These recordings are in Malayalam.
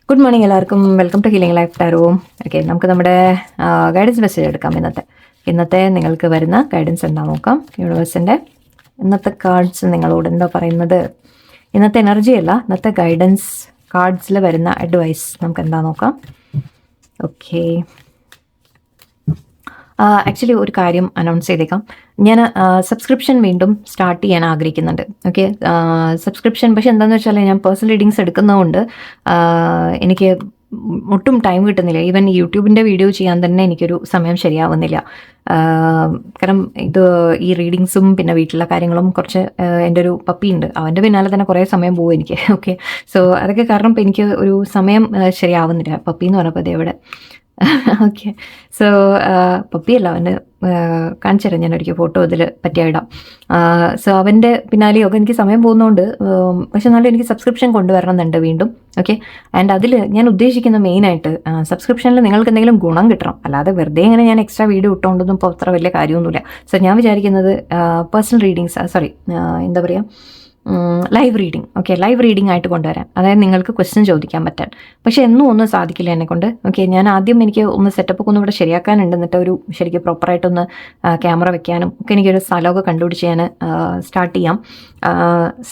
ഗുഡ് മോർണിംഗ് എല്ലാവർക്കും. Welcome to healing life tarot. ഓക്കെ, നമുക്ക് നമ്മുടെ ഗൈഡൻസ് മെസ്സേജ് എടുക്കാം. ഇന്നത്തെ നിങ്ങൾക്ക് വരുന്ന ഗൈഡൻസ് എന്താ നോക്കാം. യൂണിവേഴ്സിൻ്റെ ഇന്നത്തെ കാർഡ്സ് നിങ്ങളോട് എന്താ പറയുന്നത്, ഇന്നത്തെ എനർജി അല്ല, ഇന്നത്തെ ഗൈഡൻസ് കാർഡ്സിൽ വരുന്ന അഡ്വൈസ് നമുക്ക് എന്താ നോക്കാം. ഓക്കെ, ആക്ച്വലി ഒരു കാര്യം അനൗൺസ് ചെയ്തേക്കാം. ഞാൻ സബ്സ്ക്രിപ്ഷൻ വീണ്ടും സ്റ്റാർട്ട് ചെയ്യാൻ ആഗ്രഹിക്കുന്നുണ്ട്. ഓക്കെ, സബ്സ്ക്രിപ്ഷൻ പക്ഷേ എന്താണെന്ന് വെച്ചാൽ ഞാൻ പേഴ്സണൽ റീഡിങ്സ് എടുക്കുന്നതുകൊണ്ട് എനിക്ക് ഒട്ടും ടൈം കിട്ടുന്നില്ല. ഈവൻ യൂട്യൂബിൻ്റെ വീഡിയോ ചെയ്യാൻ തന്നെ എനിക്കൊരു സമയം ശരിയാവുന്നില്ല. കാരണം ഈ റീഡിങ്സും പിന്നെ വീട്ടിലെ കാര്യങ്ങളും കുറച്ച് എൻ്റെ ഒരു പപ്പി ഉണ്ട്, അവൻ്റെ പിന്നാലെ തന്നെ കുറേ സമയം പോകും എനിക്ക്. ഓക്കെ, സോ അതൊക്കെ കാരണം ഇപ്പം എനിക്ക് ഒരു സമയം ശരിയാവുന്നില്ല. പപ്പി എന്ന് പറഞ്ഞപ്പോൾ ഇതെവിടെ. ഓക്കെ, സോ പപ്പിയല്ല, അവന് കാണിച്ചു തരാം ഞാൻ ഒരിക്കൽ ഫോട്ടോ ഇതിൽ പറ്റിയിടാം. സോ അവൻ്റെ പിന്നാലെയൊക്കെ എനിക്ക് സമയം പോകുന്നതുകൊണ്ട്, പക്ഷെ എന്നാലും എനിക്ക് സബ്സ്ക്രിപ്ഷൻ കൊണ്ടുവരണം എന്നുണ്ട് വീണ്ടും. ഓക്കെ, ആൻഡ് അതിൽ ഞാൻ ഉദ്ദേശിക്കുന്ന മെയിനായിട്ട് സബ്സ്ക്രിപ്ഷനിൽ നിങ്ങൾക്ക് എന്തെങ്കിലും ഗുണം കിട്ടണം, അല്ലാതെ വെറുതെ ഇങ്ങനെ ഞാൻ എക്സ്ട്രാ വീഡിയോ ഇട്ടുകൊണ്ടൊന്നും ഇപ്പോൾ അത്ര വലിയ കാര്യമൊന്നുമില്ല. സോ ഞാൻ വിചാരിക്കുന്നത് പേഴ്സണൽ റീഡിങ്സ്, എന്താ പറയുക, live reading. Okay, live reading ആയിട്ട് കൊണ്ടുവരാൻ, അതായത് നിങ്ങൾക്ക് ക്വസ്റ്റ്യൻ ചോദിക്കാൻ പറ്റാൻ. പക്ഷെ ഒന്നും സാധിക്കില്ല എന്നെക്കൊണ്ട്. ഓക്കെ, ഞാൻ ആദ്യം എനിക്ക് ഒന്ന് സെറ്റപ്പൊക്കെ ഒന്നും ഇവിടെ ശരിയാക്കാനുണ്ട്, എന്നിട്ട് ഒരു ശരിക്കും പ്രോപ്പറായിട്ടൊന്ന് ക്യാമറ വെക്കാനും ഒക്കെ എനിക്കൊരു സ്ഥലമൊക്കെ കണ്ടുപിടിച്ച് ഞാൻ സ്റ്റാർട്ട് ചെയ്യാം.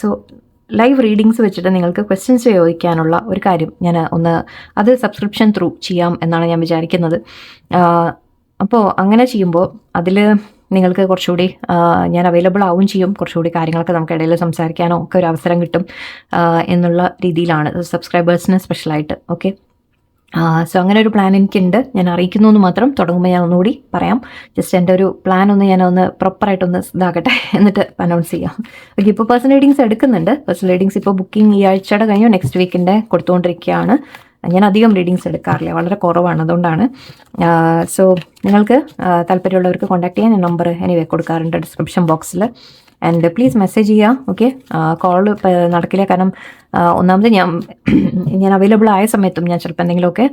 സോ ലൈവ് റീഡിങ്സ് വെച്ചിട്ട് നിങ്ങൾക്ക് ക്വസ്റ്റ്യൻസ് ചോദിക്കാനുള്ള ഒരു കാര്യം ഞാൻ അത് സബ്സ്ക്രിപ്ഷൻ ത്രൂ ചെയ്യാം എന്നാണ് ഞാൻ വിചാരിക്കുന്നത്. അപ്പോൾ അങ്ങനെ ചെയ്യുമ്പോൾ അതിൽ നിങ്ങൾക്ക് കുറച്ചുകൂടി ഞാൻ അവൈലബിൾ ആവുകയും ചെയ്യും, കുറച്ചുകൂടി കാര്യങ്ങളൊക്കെ നമുക്ക് ഇടയിൽ സംസാരിക്കാനോ ഒക്കെ ഒരു അവസരം കിട്ടും എന്നുള്ള രീതിയിലാണ് സബ്സ്ക്രൈബേഴ്സിന് സ്പെഷ്യലായിട്ട്. ഓക്കെ, സോ അങ്ങനെ ഒരു പ്ലാൻ എനിക്കുണ്ട്, ഞാൻ അറിയിക്കുന്നു എന്ന് മാത്രം. തുടങ്ങുമ്പോൾ ഞാൻ ഒന്നുകൂടി പറയാം. ജസ്റ്റ് എൻ്റെ ഒരു പ്ലാൻ ഒന്ന് പ്രോപ്പറായിട്ടൊന്ന് ഇതാകട്ടെ, എന്നിട്ട് അനൗൺസ് ചെയ്യാം. ഓക്കെ, ഇപ്പോൾ പേഴ്സണൽ റീഡിങ്സ് എടുക്കുന്നുണ്ട്. പേഴ്സണൽ റീഡിങ്സ് ഇപ്പോൾ ബുക്കിംഗ് ഈ ആഴ്ചയുടെ കഴിഞ്ഞു, നെക്സ്റ്റ് വീക്കിൻ്റെ കൊടുത്തുകൊണ്ടിരിക്കുകയാണ്. ഞാൻ അധികം റീഡിങ്സ് എടുക്കാറില്ല, വളരെ കുറവാണ്, അതുകൊണ്ടാണ്. സോ നിങ്ങൾക്ക് താല്പര്യമുള്ളവർക്ക് കോൺടാക്ട് ചെയ്യാൻ ഞാൻ നമ്പർ എനിവേ കൊടുക്കാറുണ്ട് ഡിസ്ക്രിപ്ഷൻ ബോക്സിൽ. ആൻഡ് പ്ലീസ് മെസ്സേജ് ചെയ്യുക. ഓക്കെ, കോൾ നടക്കില്ല, കാരണം ഒന്നാമത് ഞാൻ അവൈലബിൾ ആയ സമയത്തും ഞാൻ ചിലപ്പോൾ എന്തെങ്കിലുമൊക്കെ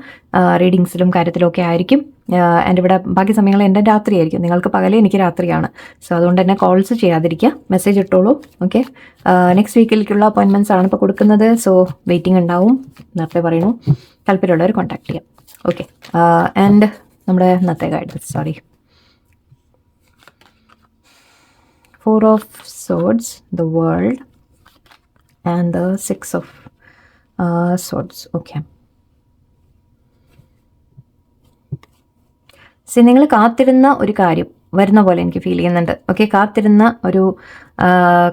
റീഡിങ്സിലും കാര്യത്തിലൊക്കെ ആയിരിക്കും. ആൻഡ് ഇവിടെ ബാക്കി സമയങ്ങൾ എൻ്റെ രാത്രിയായിരിക്കും, നിങ്ങൾക്ക് പകലേ എനിക്ക് രാത്രിയാണ്. സോ അതുകൊണ്ട് തന്നെ കോൾസ് ചെയ്യാതിരിക്കുക, മെസ്സേജ് ഇട്ടോളൂ. ഓക്കെ, നെക്സ്റ്റ് വീക്കിലേക്കുള്ള അപ്പോയിൻമെൻറ്റ്സ് ആണ് ഇപ്പോൾ കൊടുക്കുന്നത്. സോ വെയിറ്റിംഗ് ഉണ്ടാവും, നേരത്തെ പറയുന്നു. താല്പര്യമുള്ളവർ കോൺടാക്ട് ചെയ്യാം. ഓക്കെ, ആൻഡ് നമ്മുടെ ഇന്നത്തെ guidance, Four of Swords, the World, and the Six of Swords. Okay. നിങ്ങൾ കാത്തിരുന്ന ഒരു കാര്യം വരുന്ന പോലെ എനിക്ക് ഫീൽ ചെയ്യുന്നുണ്ട്. ഓക്കെ, കാത്തിരുന്ന ഒരു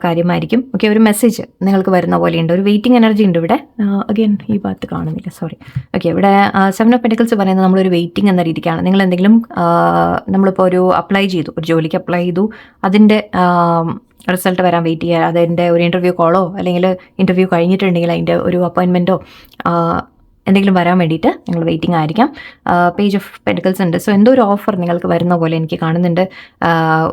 കാര്യമായിരിക്കും. ഓക്കെ, ഒരു മെസ്സേജ് നിങ്ങൾക്ക് വരുന്ന പോലെയുണ്ട്, ഒരു വെയിറ്റിംഗ് എനർജി ഉണ്ട് ഇവിടെ. അഗൈൻ ഈ ഭാഗത്ത് കാണുന്നില്ല, സോറി. ഓക്കെ, ഇവിടെ 7 of Pentacles പറയുന്നത് നമ്മളൊരു വെയിറ്റിംഗ് എന്ന രീതിക്കാണ്. നിങ്ങൾ എന്തെങ്കിലും നമ്മളിപ്പോൾ ഒരു ജോലിക്ക് അപ്ലൈ ചെയ്തു, അതിൻ്റെ റിസൾട്ട് വരാൻ വെയിറ്റ് ചെയ്യുക. അതിൻ്റെ ഒരു ഇൻ്റർവ്യൂ കോളോ അല്ലെങ്കിൽ ഇൻ്റർവ്യൂ കഴിഞ്ഞിട്ടുണ്ടെങ്കിൽ അതിൻ്റെ ഒരു അപ്പോയിൻമെൻറ്റോ എന്തെങ്കിലും വരാൻ വേണ്ടിയിട്ട് നിങ്ങൾ വെയിറ്റിംഗ് ആയിരിക്കാം. പേജ് ഓഫ് പെൻറ്റിക്കിൾസ് ഉണ്ട്. സോ എന്തോ ഒരു ഓഫർ നിങ്ങൾക്ക് വരുന്ന പോലെ എനിക്ക് കാണുന്നുണ്ട്.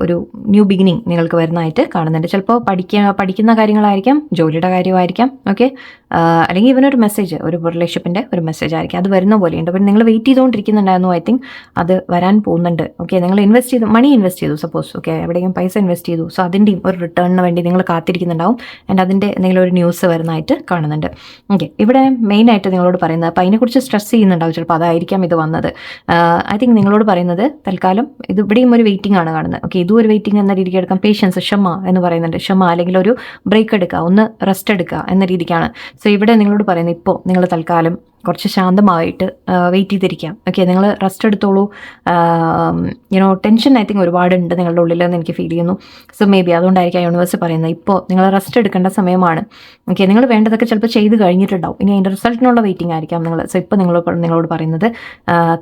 ഒരു ന്യൂ ബിഗിനിങ് നിങ്ങൾക്ക് വരുന്നതായിട്ട് കാണുന്നുണ്ട്. ചിലപ്പോൾ പഠിക്കുന്ന കാര്യങ്ങളായിരിക്കാം, ജോലിയുടെ കാര്യമായിരിക്കാം. ഓക്കെ, അല്ലെങ്കിൽ ഇവനൊരു മെസ്സേജ്, ഒരു റിലേഷൻഷിപ്പിൻ്റെ ഒരു മെസ്സേജ് ആയിരിക്കും, അത് വരുന്ന പോലെയുണ്ട്. അപ്പോൾ നിങ്ങൾ വെയിറ്റ് ചെയ്തുകൊണ്ടിരിക്കുന്നുണ്ടായിരുന്നു. ഐ തിങ്ക് അത് വരാൻ പോകുന്നുണ്ട്. ഓക്കെ, നിങ്ങൾ മണി ഇൻവെസ്റ്റ് ചെയ്തു, സപ്പോസ്. ഓക്കെ, എവിടെയെങ്കിലും പൈസ ഇൻവെസ്റ്റ് ചെയ്തു. സോ അതിൻ്റെയും ഒരു റിട്ടേണിന് വേണ്ടി നിങ്ങൾ കാത്തിരിക്കുന്നുണ്ടാവും. ആൻഡ് അതിൻ്റെ എന്തെങ്കിലും ഒരു ന്യൂസ് വരുന്നതായിട്ട് കാണുന്നുണ്ട്. ഓക്കെ, ഇവിടെ മെയിനായിട്ട് നിങ്ങളോട് പറയുന്നത്, അപ്പോൾ അതിനെക്കുറിച്ച് സ്ട്രെസ് ചെയ്യുന്നുണ്ടാവും, ചിലപ്പോൾ അതായിരിക്കാം ഇത് വന്നത്. ഐ തിങ്ക് നിങ്ങളോട് പറയുന്നത് തൽക്കാലം ഇത് ഇവിടെയും ഒരു വെയിറ്റിംഗ് ആണ് കാണുന്നത്. ഓക്കെ, ഇതും ഒരു വെയിറ്റിംഗ് എന്ന രീതിക്ക് എടുക്കാം. പേഷ്യൻസ്, ക്ഷമ എന്ന് പറയുന്നുണ്ട്. ക്ഷമ, അല്ലെങ്കിൽ ഒരു ബ്രേക്ക് എടുക്കുക, ഒന്ന് റെസ്റ്റ് എടുക്കുക എന്ന രീതിക്കാണ്. സോ ഇവിടെ നിങ്ങളോട് പറയുന്നത്, ഇപ്പോൾ നിങ്ങൾ തൽക്കാലം കുറച്ച് ശാന്തമായിട്ട് വെയിറ്റ് ചെയ്തിരിക്കാം. ഓക്കെ, നിങ്ങൾ റെസ്റ്റ് എടുത്തോളൂ. ടെൻഷൻ ഐ തിങ്ക് ഒരുപാടുണ്ട് നിങ്ങളുടെ ഉള്ളിലെന്ന് എനിക്ക് ഫീൽ ചെയ്യുന്നു. സോ മേ ബി അതുകൊണ്ടായിരിക്കാം യൂണിവേഴ്സ് പറയുന്നത് ഇപ്പോൾ നിങ്ങൾ റെസ്റ്റ് എടുക്കേണ്ട സമയമാണ്. ഓക്കെ, നിങ്ങൾ വേണ്ടതൊക്കെ ചിലപ്പോൾ ചെയ്ത് കഴിഞ്ഞിട്ടുണ്ടാവും, ഇനി അതിൻ്റെ റിസൾട്ടിനുള്ള വെയിറ്റിംഗ് ആയിരിക്കാം നിങ്ങൾ. സോ ഇപ്പോൾ നിങ്ങളോട് പറയുന്നത്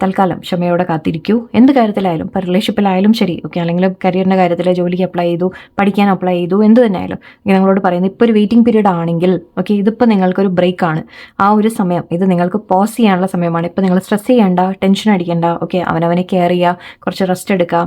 തൽക്കാലം ക്ഷമയോടെ കാത്തിരിക്കൂ. എന്ത് കാര്യത്തിലായാലും, ഇപ്പോൾ റിലേഷൻഷിപ്പിലായാലും ശരി, ഓക്കെ, അല്ലെങ്കിൽ കരിയറിൻ്റെ കാര്യത്തിൽ ജോലിക്ക് അപ്ലൈ ചെയ്തു, പഠിക്കാൻ അപ്ലൈ ചെയ്തു, എന്ത് തന്നെ ആയാലും നിങ്ങളോട് പറയുന്നത് ഇപ്പോൾ ഒരു വെയിറ്റിംഗ് പീരീഡ് ആണെങ്കിൽ, ഓക്കെ, ഇതിപ്പോൾ നിങ്ങൾക്കൊരു ബ്രേക്കാണ്. ആ ഒരു സമയം ഇത് നിങ്ങൾക്ക് പോസ് ചെയ്യാനുള്ള സമയമാണ്. ഇപ്പോൾ നിങ്ങൾ സ്ട്രെസ് ചെയ്യേണ്ട, ടെൻഷൻ അടിക്കേണ്ട. ഓക്കെ, അവനവനെ കെയർ ചെയ്യുക, കുറച്ച് റെസ്റ്റ് എടുക്കുക.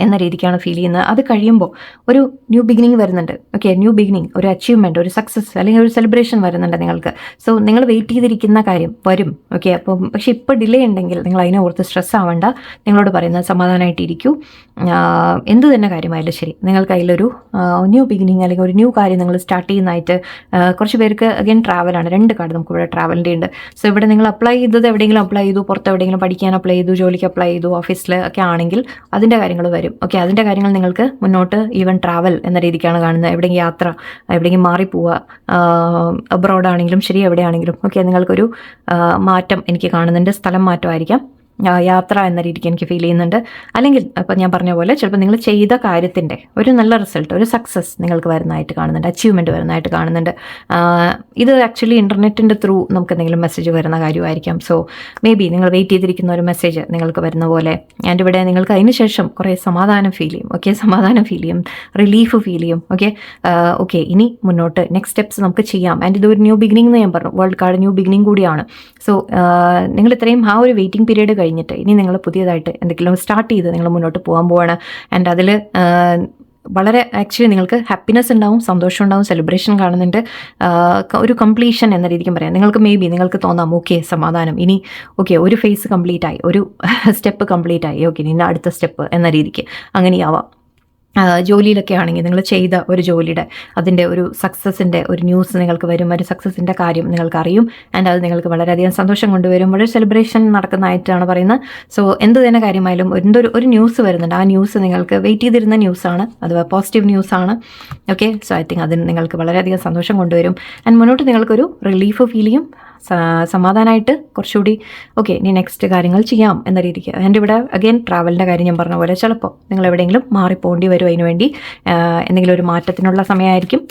എന്ന രീതിക്കാണ് ഫീൽ ചെയ്യുന്നത്. അത് കഴിയുമ്പോൾ ഒരു ന്യൂ ബിഗിനിങ് വരുന്നുണ്ട്. ഓക്കെ, ന്യൂ ബിഗിനിങ്, ഒരു അച്ചീവ്മെൻറ്റ്, ഒരു സക്സസ് അല്ലെങ്കിൽ ഒരു സെലിബ്രേഷൻ വരുന്നുണ്ട് നിങ്ങൾക്ക്. സോ നിങ്ങൾ വെയിറ്റ് ചെയ്തിരിക്കുന്ന കാര്യം വരും. ഓക്കെ, അപ്പം പക്ഷേ ഇപ്പോൾ ഡിലേ ഉണ്ടെങ്കിൽ നിങ്ങൾ അതിനെ ഓർത്ത് സ്ട്രെസ് ആവേണ്ട. നിങ്ങളോട് പറയുന്നത് സമാധാനമായിട്ടിരിക്കൂ. എന്ത് തന്നെ കാര്യമായാലും ശരി, നിങ്ങൾക്ക് അതിലൊരു ന്യൂ ബിഗിനിങ് അല്ലെങ്കിൽ ഒരു ന്യൂ കാര്യം നിങ്ങൾ സ്റ്റാർട്ട് ചെയ്യുന്നതായിട്ട് കുറച്ച് പേർക്ക് അഗൈൻ ട്രാവലാണ്. 2 കാർഡ് നമുക്ക് ഇവിടെ ട്രാവലിൻ്റെ ഉണ്ട്. സോ ഇവിടെ നിങ്ങൾ അപ്ലൈ ചെയ്തത് എവിടെയെങ്കിലും അപ്ലൈ ചെയ്തു, പുറത്ത് എവിടെയെങ്കിലും പഠിക്കാൻ അപ്ലൈ ചെയ്തു, ജോലിക്ക് അപ്ലൈ ചെയ്തു, ഓഫീസിൽ ഒക്കെ ആണെങ്കിൽ അതിൻ്റെ കാര്യങ്ങൾ വരും. ഓക്കെ, അതിൻ്റെ കാര്യങ്ങൾ നിങ്ങൾക്ക് മുന്നോട്ട് ഈവൻ ട്രാവൽ എന്ന രീതിക്കാണ് കാണുന്നത്. എവിടെയെങ്കിലും യാത്ര, എവിടെയെങ്കിലും മാറിപ്പോവുക, അബ്രോഡ് ആണെങ്കിലും ശരി, എവിടെയാണെങ്കിലും ഓക്കെ, നിങ്ങൾക്കൊരു മാറ്റം എനിക്ക് കാണുന്നുണ്ട്. സ്ഥലം മാറ്റമായിരിക്കാം, യാത്ര എന്ന രീതിക്ക് എനിക്ക് ഫീൽ ചെയ്യുന്നുണ്ട്. അല്ലെങ്കിൽ ഇപ്പം ഞാൻ പറഞ്ഞ പോലെ ചിലപ്പോൾ നിങ്ങൾ ചെയ്ത കാര്യത്തിൻ്റെ ഒരു നല്ല റിസൾട്ട്, ഒരു സക്സസ് നിങ്ങൾക്ക് വരുന്നതായിട്ട് കാണുന്നുണ്ട്, അച്ചീവ്മെൻറ്റ് വരുന്നതായിട്ട് കാണുന്നുണ്ട്. ഇത് ആക്ച്വലി ഇൻ്റർനെറ്റിൻ്റെ ത്രൂ നമുക്ക് എന്തെങ്കിലും മെസ്സേജ് വരുന്ന കാര്യമായിരിക്കാം. സോ മേ ബി നിങ്ങൾ വെയിറ്റ് ചെയ്തിരിക്കുന്ന ഒരു മെസ്സേജ് നിങ്ങൾക്ക് വരുന്ന പോലെ. ആൻഡ് ഇവിടെ നിങ്ങൾക്ക് അതിന് ശേഷം കുറേ സമാധാനം ഫീൽ ചെയ്യും. ഓക്കെ, സമാധാനം ഫീൽ ചെയ്യും, റിലീഫ് ഫീൽ ചെയ്യും. ഓക്കെ, ഇനി മുന്നോട്ട് നെക്സ്റ്റ് സ്റ്റെപ്സ് നമുക്ക് ചെയ്യാം. ആൻഡ് ഇതൊരു ന്യൂ ബിഗിനിങ് എന്ന് ഞാൻ പറഞ്ഞു. വേൾഡ് കാർഡ് ന്യൂ ബിഗിനിങ് കൂടിയാണ്. സോ നിങ്ങൾ ഇത്രയും ആ ഒരു വെയിറ്റിംഗ് പീരീഡ് കഴിഞ്ഞിട്ട് ഇനി നിങ്ങൾ പുതിയതായിട്ട് എന്തെങ്കിലും സ്റ്റാർട്ട് ചെയ്ത് നിങ്ങൾ മുന്നോട്ട് പോകാൻ പോവാണ്. ആൻഡ് അതിൽ വളരെ ആക്ച്വലി നിങ്ങൾക്ക് ഹാപ്പിനെസ് ഉണ്ടാവും, സന്തോഷം ഉണ്ടാവും, സെലിബ്രേഷൻ കാണുന്നുണ്ട്, ഒരു കംപ്ലീഷൻ എന്ന രീതിക്കും പറയാം. നിങ്ങൾക്ക് തോന്നാം ഓക്കെ സമാധാനം, ഇനി ഓക്കെ ഒരു ഫേസ് കംപ്ലീറ്റ് ആയി, ഒരു സ്റ്റെപ്പ് കംപ്ലീറ്റ് ആയി, ഓക്കെ ഇനി അടുത്ത സ്റ്റെപ്പ് എന്ന രീതിക്ക് അങ്ങനെയാവാം. ജോലിയിലൊക്കെ ആണെങ്കിൽ നിങ്ങൾ ചെയ്ത ഒരു ജോലിയുടെ അതിൻ്റെ ഒരു സക്സസിൻ്റെ ഒരു ന്യൂസ് നിങ്ങൾക്ക് വരും, ഒരു സക്സസിൻ്റെ കാര്യം നിങ്ങൾക്ക് അറിയും. ആൻഡ് അത് നിങ്ങൾക്ക് വളരെയധികം സന്തോഷം കൊണ്ടുവരും, വളരെ സെലിബ്രേഷൻ നടക്കുന്നതായിട്ടാണ് പറയുന്നത്. സോ എന്ത് തന്നെ കാര്യമായാലും ഒരു ന്യൂസ് വരുന്നുണ്ട്. ആ ന്യൂസ് നിങ്ങൾക്ക് വെയിറ്റ് ചെയ്തിരുന്ന ന്യൂസാണ്, അത് പോസിറ്റീവ് ന്യൂസാണ്. ഓക്കെ, സോ ഐ തിങ്ക് അതിന് നിങ്ങൾക്ക് വളരെയധികം സന്തോഷം കൊണ്ടുവരും. ആൻഡ് മുന്നോട്ട് നിങ്ങൾക്കൊരു റിലീഫ് ഫീൽ ചെയ്യും, സമാധാനമായിട്ട് കുറച്ചുകൂടി ഓക്കെ ഇനി നെക്സ്റ്റ് കാര്യങ്ങൾ ചെയ്യാം എന്ന രീതിക്ക്. എൻ്റെ ഇവിടെ അഗെയിൻ ട്രാവലിൻ്റെ കാര്യം ഞാൻ പറഞ്ഞ പോലെ ചിലപ്പോൾ നിങ്ങൾ എവിടെയെങ്കിലും മാറിപ്പോകേണ്ടി വരും. അതിനുവേണ്ടി എന്തെങ്കിലും ഒരു മാറ്റത്തിനുള്ള സമയമായിരിക്കും.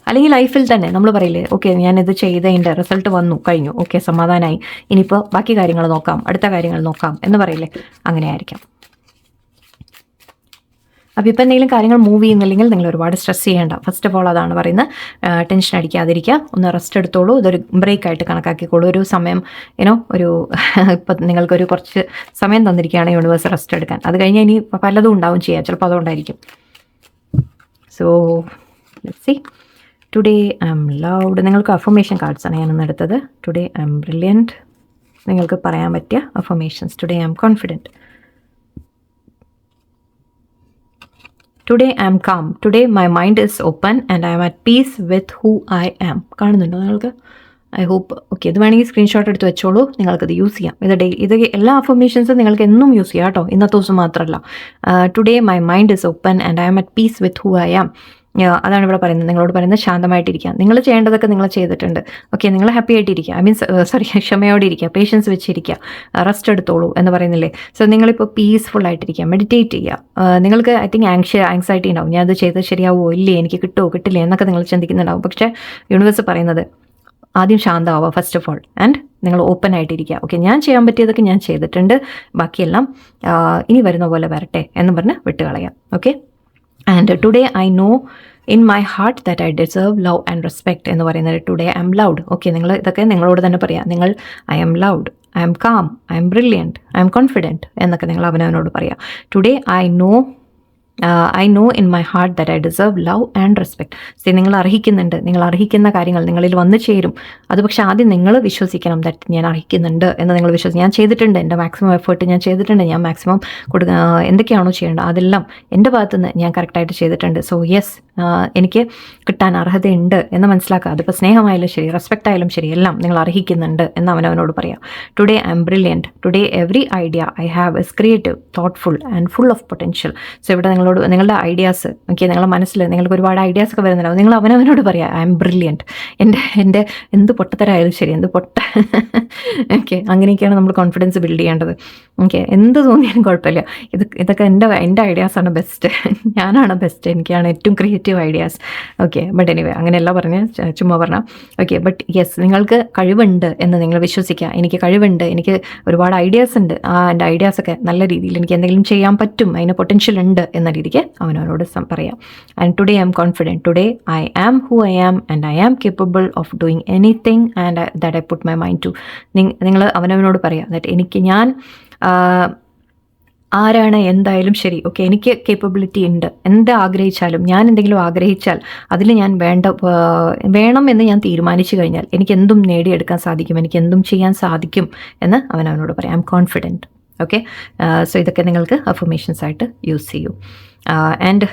അല്ലെങ്കിൽ ലൈഫിൽ തന്നെ നമ്മൾ പറയില്ലേ ഓക്കെ ഞാനിത് ചെയ്തതിൻ്റെ റിസൾട്ട് വന്നു കഴിഞ്ഞു, ഓക്കെ സമാധാനമായി, ഇനിയിപ്പോൾ ബാക്കി കാര്യങ്ങൾ നോക്കാം, അടുത്ത കാര്യങ്ങൾ നോക്കാം എന്ന് പറയില്ലേ, അങ്ങനെ ആയിരിക്കാം. അപ്പോൾ ഇപ്പോൾ എന്തെങ്കിലും കാര്യങ്ങൾ മൂവ് ചെയ്യുന്നില്ലെങ്കിൽ നിങ്ങൾ ഒരുപാട് സ്ട്രെസ് ചെയ്യേണ്ട. ഫസ്റ്റ് ഓഫ് ഓൾ അതാണ് പറയുന്നത്, ടെൻഷൻ അടിക്കാതിരിക്കുക, ഒന്ന് റെസ്റ്റ് എടുത്തോളൂ, ഇതൊരു ബ്രേക്കായിട്ട് കണക്കാക്കിക്കോളൂ. ഒരു സമയം ഇപ്പം നിങ്ങൾക്കൊരു കുറച്ച് സമയം തന്നിരിക്കുകയാണ് യൂണിവേഴ്സ് റെസ്റ്റ് എടുക്കാൻ. അത് കഴിഞ്ഞാൽ ഇനി പലതും ഉണ്ടാവും ചെയ്യാം, ചിലപ്പോൾ അതുകൊണ്ടായിരിക്കും. So let's see. Today I am loud. നിങ്ങൾക്ക് അഫർമേഷൻ കാർഡ്സാണ് ഞാനൊന്ന് എടുത്തത്. Today I am brilliant. നിങ്ങൾക്ക് പറയാൻ പറ്റിയ affirmations. Today I am confident. Today I am calm. Today my mind is open and I am at peace with who I am. കാണുന്നുണ്ടോ നിങ്ങൾക്ക്? I hope. ഓക്കെ, ഇത് വേണമെങ്കിൽ സ്ക്രീൻഷോട്ട് എടുത്ത് വെച്ചോളൂ, നിങ്ങൾക്കത് യൂസ് ചെയ്യാം. ഇത് എല്ലാ അഫർമേഷൻസും നിങ്ങൾക്ക് എന്നും യൂസ് ചെയ്യാം കേട്ടോ, ഇന്നത്തെ ദിവസം മാത്രമല്ല. Today my mind is open and I am at peace with who I am. അതാണ് ഇവിടെ പറയുന്നത്, നിങ്ങളോട് പറയുന്നത് ശാന്തമായിട്ടിരിക്കുക. നിങ്ങൾ ചെയ്യേണ്ടതൊക്കെ നിങ്ങൾ ചെയ്തിട്ടുണ്ട്. ഓക്കെ, നിങ്ങൾ ഹാപ്പി ആയിട്ടിരിക്കുക, ക്ഷമയോടെ ഇരിക്കുക, പേഷ്യൻസ് വെച്ചിരിക്കുക, റെസ്റ്റ് എടുത്തോളൂ എന്ന് പറയുന്നില്ലേ. സോ നിങ്ങളിപ്പോൾ പീസ്ഫുൾ ആയിട്ടിരിക്കുക, മെഡിറ്റേറ്റ് ചെയ്യുക. നിങ്ങൾക്ക് ഐ തിങ്ക് ആങ്സൈറ്റി ഉണ്ടാവും, ഞാൻ അത് ചെയ്ത് ശരിയാവുമോ ഇല്ലേ, എനിക്ക് കിട്ടുമോ കിട്ടില്ലേ എന്നൊക്കെ നിങ്ങൾ ചിന്തിക്കുന്നുണ്ടാവും. പക്ഷേ യൂണിവേഴ്സ് പറയുന്നത് ആദ്യം ശാന്തമാവുക ഫസ്റ്റ് ഓഫ് ഓൾ, ആൻഡ് നിങ്ങൾ ഓപ്പൺ ആയിട്ടിരിക്കുക. ഓക്കെ, ഞാൻ ചെയ്യാൻ പറ്റിയതൊക്കെ ഞാൻ ചെയ്തിട്ടുണ്ട്, ബാക്കിയെല്ലാം ഇനി വരുന്ന പോലെ വരട്ടെ എന്ന് പറഞ്ഞ് വിട്ടുകളയാം. Okay, and today I know in my heart that I deserve love and respect എന്ന് പറയുന്നത്. Today I am loved. Okay, നിങ്ങൾ ഇതൊക്കെ നിങ്ങളോട് തന്നെ പറയാം. നിങ്ങൾ I am loved, I am calm, I am brilliant, I am confident എന്നൊക്കെ നിങ്ങൾ അവനവനോട് പറയാം. Today I know in my heart that I deserve love and respect. നിങ്ങൾ അർഹിക്കുന്നുണ്ട്, നിങ്ങൾ അർഹിക്കുന്ന കാര്യങ്ങൾ നിങ്ങളിൽ വന്നു ചേരും. അത് പക്ഷേ ആദ്യം നിങ്ങൾ വിശ്വസിക്കണം ദാറ്റ് ഞാൻ അർഹിക്കുന്നുണ്ട് എന്ന് നിങ്ങൾ വിശ്വസിക്കും. ഞാൻ ചെയ്തിട്ടുണ്ട്, എൻ്റെ മാക്സിമം എഫേർട്ട് ഞാൻ ചെയ്തിട്ടുണ്ട്, ഞാൻ മാക്സിമം എന്തൊക്കെയാണോ ചെയ്യേണ്ടത് അതെല്ലാം എൻ്റെ ഭാഗത്തുനിന്ന് ഞാൻ കറക്റ്റായിട്ട് ചെയ്തിട്ടുണ്ട്. സോ യെസ്, എനിക്ക് കിട്ടാൻ അർഹതയുണ്ട് എന്ന് മനസ്സിലാക്കുക. അതിപ്പോൾ സ്നേഹമായാലും ശരി, റെസ്പെക്റ്റ് ആയാലും ശരി, എല്ലാം നിങ്ങൾ അർഹിക്കുന്നുണ്ട് എന്ന് അവനവനോട് പറയാം. Today I am brilliant. Today every idea I have is creative, thoughtful and full of potential. So ഇവിടെ നിങ്ങളുടെ ഐഡിയാസ്, ഓക്കെ, നിങ്ങളുടെ മനസ്സിൽ നിങ്ങൾക്ക് ഒരുപാട് ഐഡിയാസ് ഒക്കെ വരുന്നുണ്ടാവും. നിങ്ങൾ അവനവനോട് പറയാം ഐ എം ബ്രില്യൻറ്റ്. എൻ്റെ എന്ത് പൊട്ടത്തരായാലും ശരി, ഓക്കെ, അങ്ങനെയൊക്കെയാണ് നമ്മൾ കോൺഫിഡൻസ് ബിൽഡ് ചെയ്യേണ്ടത്. ഓക്കെ, എന്ത് തോന്നിയാലും കുഴപ്പമില്ല, ഇതൊക്കെ എൻ്റെ ഐഡിയാസാണ് ബെസ്റ്റ്, ഞാനാണ് ബെസ്റ്റ്, എനിക്കാണ് ഏറ്റവും creative ideas. Okay, but anyway അങ്ങനെയല്ല പറഞ്ഞ് ചുമ്മാ പറഞ്ഞാൽ. ഓക്കെ, ബട്ട് യെസ്, നിങ്ങൾക്ക് കഴിവുണ്ട് എന്ന് നിങ്ങൾ വിശ്വസിക്കുക. എനിക്ക് കഴിവുണ്ട്, എനിക്ക് ഒരുപാട് ഐഡിയാസ് ഉണ്ട്, എൻ്റെ ഐഡിയാസൊക്കെ നല്ല രീതിയിൽ എനിക്ക് എന്തെങ്കിലും ചെയ്യാൻ പറ്റും, അതിന് പൊട്ടൻഷ്യൽ ഉണ്ട് എന്ന രീതിക്ക് അവനവനോട് പറയാം. And today I am confident. Today I am who I am and I am capable of doing anything and that I put my mind to. നിങ്ങൾ അവനവനോട് പറയാം ദാറ്റ് ആരാണ് എന്തായാലും ശരി, ഓക്കെ, എനിക്ക് കേപ്പബിലിറ്റി ഉണ്ട്. എന്ത് ആഗ്രഹിച്ചാലും, ഞാൻ എന്തെങ്കിലും ആഗ്രഹിച്ചാൽ അതിൽ ഞാൻ വേണം എന്ന് ഞാൻ തീരുമാനിച്ചു കഴിഞ്ഞാൽ എനിക്ക് എന്തും നേടിയെടുക്കാൻ സാധിക്കും, എനിക്ക് എന്തും ചെയ്യാൻ സാധിക്കും എന്ന് അവനോട് പറയാം. I am confident. Okay, so ഇതൊക്കെ നിങ്ങൾക്ക് അഫർമേഷൻസ് ആയിട്ട് യൂസ് ചെയ്യൂ. ആൻഡ്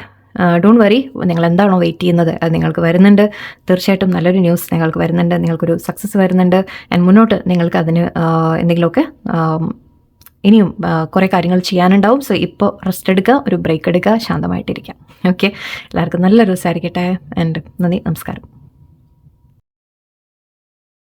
ഡോണ്ട് വറി, നിങ്ങൾ എന്താണോ വെയിറ്റ് ചെയ്യുന്നത് അത് നിങ്ങൾക്ക് വരുന്നുണ്ട്. തീർച്ചയായിട്ടും നല്ലൊരു ന്യൂസ് നിങ്ങൾക്ക് വരുന്നുണ്ട്, നിങ്ങൾക്കൊരു സക്സസ് വരുന്നുണ്ട്. ആൻഡ് മുന്നോട്ട് നിങ്ങൾക്ക് അതിന് എന്തെങ്കിലുമൊക്കെ ഇനിയും കുറേ കാര്യങ്ങൾ ചെയ്യാനുണ്ടാവും. സോ ഇപ്പോൾ റെസ്റ്റ് എടുക്കുക, ഒരു ബ്രേക്ക് എടുക്കുക, ശാന്തമായിട്ടിരിക്കുക. ഓക്കെ, എല്ലാവർക്കും നല്ലൊരു ദിവസമായിരിക്കട്ടെ. ആൻഡ് നന്ദി, നമസ്കാരം.